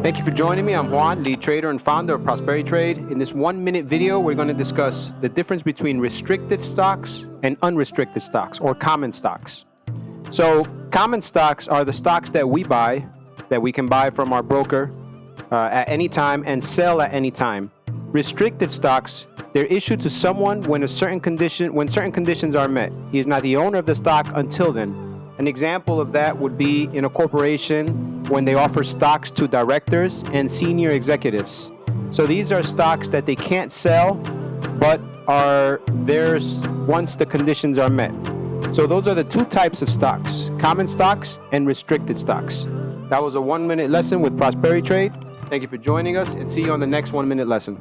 Thank you for joining me. I'm Juan, lead trader and founder of Prosperity Trade. In this 1-minute video, we're going to discuss the difference between restricted stocks and unrestricted stocks, or common stocks. So common stocks are the stocks that we buy, that we can buy from our broker at any time and sell at any time. Restricted stocks, they're issued to someone when certain conditions are met. He is not the owner of the stock until then. An example of that would be in a corporation when they offer stocks to directors and senior executives. So these are stocks that they can't sell, but are theirs once the conditions are met. So those are the two types of stocks, common stocks and restricted stocks. That was a 1-minute lesson with Prosperity Trade. Thank you for joining us, and see you on the next 1-minute lesson.